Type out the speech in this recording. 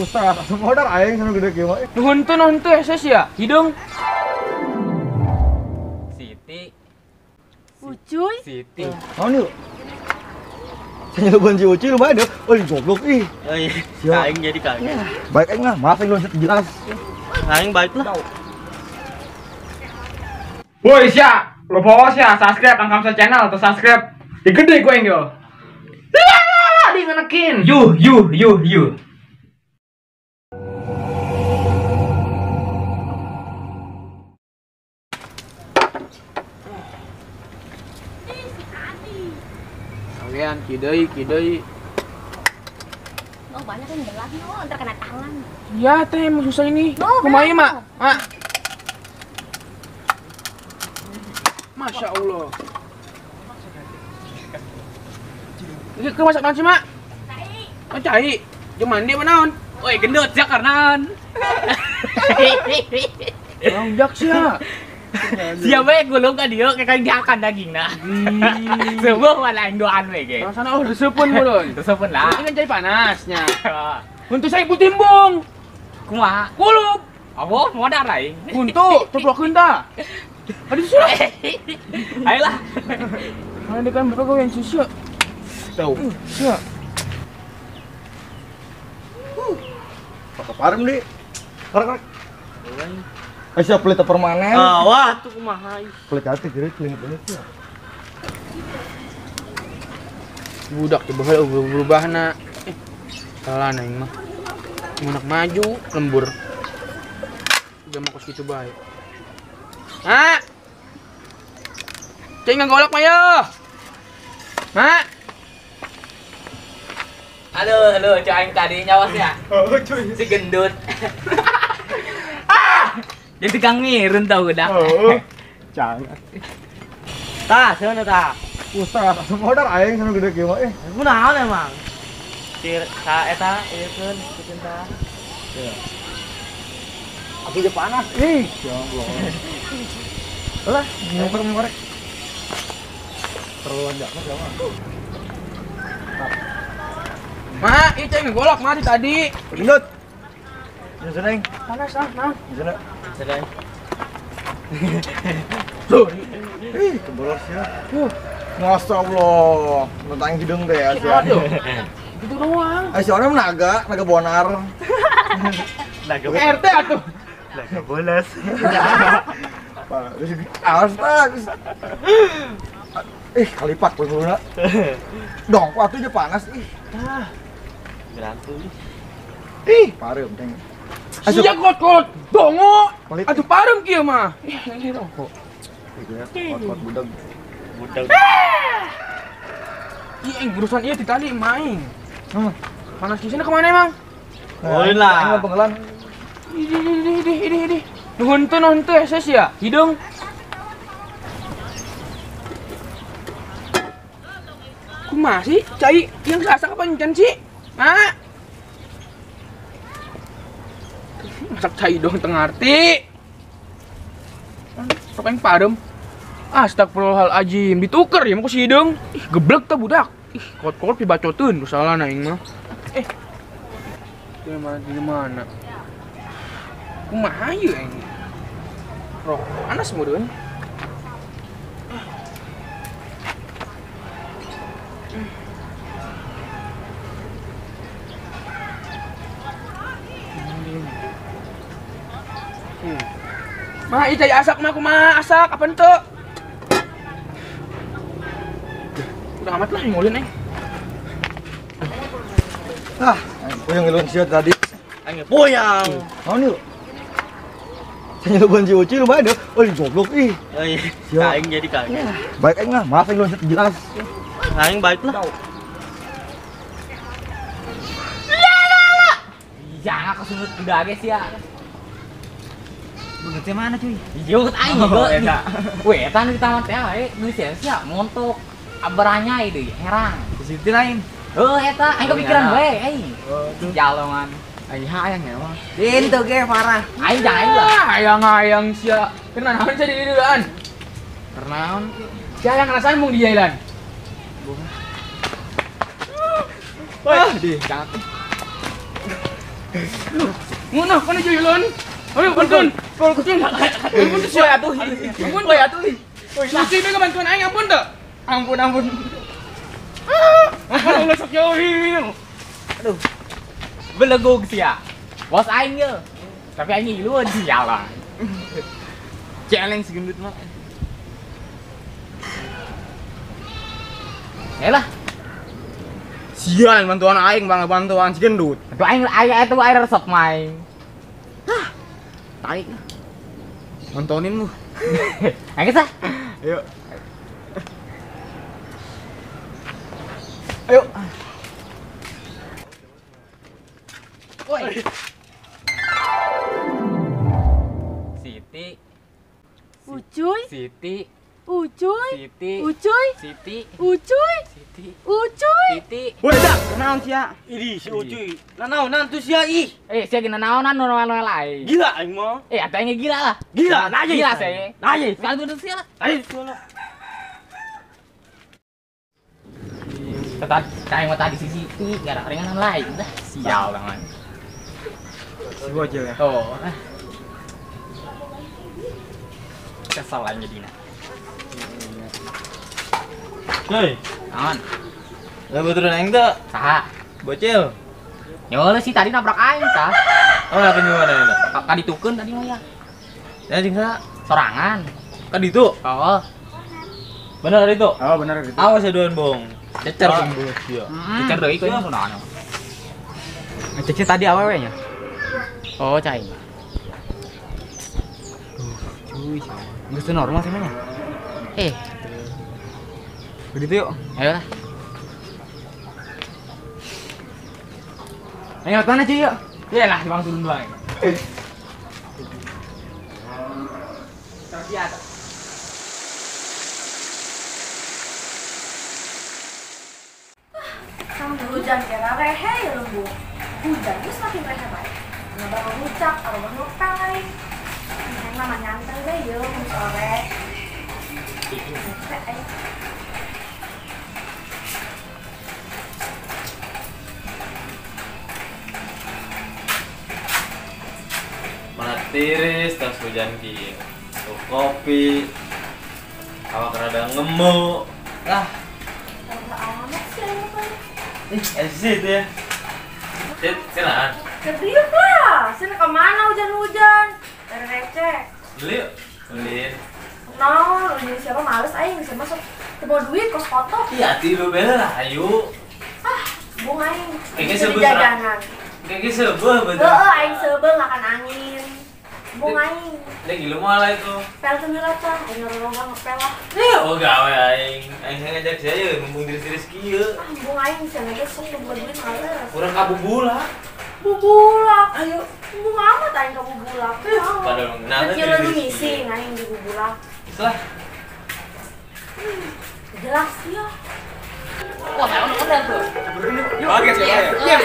Ustaz, asup modal aing sana gede kieu mah. Nuhun teu SS ya, hidung. Siti. Ucuy. Siti. Naon yuk? Saya lupa si Uci lumayan deh. Oh, goblok ih. Oh iya. Siap. Aing jadi kaget. Baik aing lah, maaf aing belum jelas. Aing baik lah. Woi sia, lo bawa sia, subscribe ang Kamsa channel atau subscribe. Di gede gue yang yo. Di ngenekin. You. Kalian kidai. Oh, banyak yang belah no, ntar kena tangan. Ya teh emang susah ini. Oh, Kumaha kenapa? mak? Masya Allah. Ini ke masak naon sih mak? Oh cai. Jeung mandi manaon? Woi, gendut jak karnaon. Longjak sia. Siapa yang gulung ka dieu kayak diakan dagingna. Sebuah mana aing doan we ge. Rasana oh reseupeun mulun. Tersepun lah. Ini kan cai panasnya. Untuk saya ibu timbung. Kumaha? Kulup. Abo modal aing. Untuk teplokeun tah. Aduh sia. Ayolah. Mana dekan berapa yang sia. Tahu. Sia. Pakai parem deh. Karek. Aisyah pelit permanen. Wah, tuh kumaha. Pelit hati kira klinik ini sih. Budak teh baheula berubahna. Salah aing mah. Munak maju, lembur. Udah mau kos kitu bae. Mak. Cai ngagolak mah yo. Mak. Halo, cok aing tadi nyawas ya. Oh, cuy. Si gendut. Jadi tukang mirun tau udah. Oh. Jangan. Tah, sana tah. Ustaz, asup modal aing sana gede kieu mah. Kunaon emang? Sa eta ieukeun bikin tah. Aku udah panas. Ih, ya Allah. Alah, ngorek. Terlalu anjak mah jangan. Mak, ieu cai ngagolak mah tadi. Gendut. Ya sana aing. Panas ah, nah. Sana. Sedang. Ih, kebolos ya. Masya Allah, tentang hidung deh ya. Aduh. Itu doang. Si orang naga bonar. Naga RT atuh. naga bolas. Astaga. Kalipat puluna. Dong, waktu aja panas. Berantu. Parem teng. Sia kot dongo. Kulit. Atuh parem kieu mah. Ini rokok. Kot budak. Budak. Iya, urusan ieu ti tadi main. Panas di sini kemana emang? Ulin lah. Aing mah penggelan. Ini. Nuhun teu SS ya, hidung. Kumaha sih? Cai yang sasa kapancan sih? Mak. Masak cai dong tengah arti. Sok yang parem. Astagfirullahaladzim, dituker ya mau si hidung. Ih, geblek teh budak. Ih, kot-kot pibacoteun salah aing mah. Di mana? Kumaha ieu aing? Roh, panas meureun. Mah, ieu cai asak mah kumaha asak apa henteu? Udah amat lah ngulin aing. Aku yang ngeluan siat tadi. Aing poyang. Naon yuk? Saya lupa si Uci lumayan deh. Oh, goblok ih. Oh iya. Siap. Aing jadi kaget. Baik aing lah, maaf aing belum jelas. Aing baik lah. Jangan kesudut udah guys ya. Begitu mana cuy? Yuk aing juga. Weh, eta nu tamat teh we, nu sia montok abaranya deui herang. Situ lain. Eta aing kepikiran we, aing. Jalongan. Aing hayang ya mah. Dintu ge parah. Aing jangan lah. Hayang sia. Kena naon sia di dieuan? Pernaon? Sia yang ngerasain mung di jailan. Wah, di. Jangan. Ngono, kono Julun. Ayo bantuan. Ampun tuh siapa tuh? Ampun boy atuh. Susi be bantuan aing ampun tuh. Ampun. Ampun Allah sok jauh. Aduh. Belegug sih ya. Bos aing ge. Tapi aing ngiluan sialan. Celeng segendut mah. Yalah. Sial bantuan aing bang bantuan si gendut. Itu aing itu air resep main. Tarik. Nontonin lu. Ayo sah. Ayo. Ayo. Woi. Siti. Ucuy, Siti. ucuy, Siti. ucuy, Siti. ucuy, Siti. ucuy. Siti. Woi dak, kenaon sia? Ini si Ucuy. Nanaonan tuh sia ih. Sia gina naonan normal lain. Gila aing mah. Atuh aing gila lah. Gila, najis. Gila saya. Najis. Sekali tuh sia lah. Ayo sono. Kayak mau tadi si Siti, gak ada ringanan lain dah. Sial banget. Si bocil ya. Tuh. Kesel aja Dina. Hei, Naon? lah betulan aing teh Saha? bocil. Nyola sih tadi nabrak aing tah. Oh, lah gimana eta? Ka ditukeun tadi mah ya. Ya jeung sa? Sorangan. Ka ditu. Oh. Bener itu. Oh benar gitu. Awas aduan bong. Cecer Oh. pembunuh dia. Cecer deui keunya kunaon. Ngecek tadi awewe nya. Oh, cai. Cuy. Geus teu normal sebenarnya. Begitu yuk. Ayo lah. Ayo mana cuy yuk. Ya lah, bang turun dulu. Terbiasa. Sambil hujan kira rehe ya lembu. Hujan terus makin rehe baik. Nggak bakal ngucap, kalau mau ngokai. Yang nama nyantai deh ya, sore. Mana tiris tas hujan ki. Tuh kopi. Awak rada ngemu. Lah, Nggak amat sih ayo kan. esit ya. Sit, silakan. Kediuk lah, sini kemana hujan-hujan? Dari receh. Beli yuk. Beliin. No, jadi siapa males aing bisa masuk. Tebal duit kos foto. Iya, tilu bela ayo. Bung aing. Kayaknya Bisa sebel jajanan. Kayak sebel betul. Aing sebel makan angin. Bung aing. Dia gila malah itu. Pel temilat lah, aing ngerolongan ngepel lah. Oh gawe aing ngajak saya ngomong diri-diri kieu. Bung aing bisa ngajak sok tebal duit males. Urang kabubula. Bubulak, ayo. Bung amat aing ke bubulak. Padahal kenapa Kecil diri lagi sendiri? missing aing di bubulak. Salah. Jelas ya. Wah, udah tuh. Oke, siapa ya? Yes.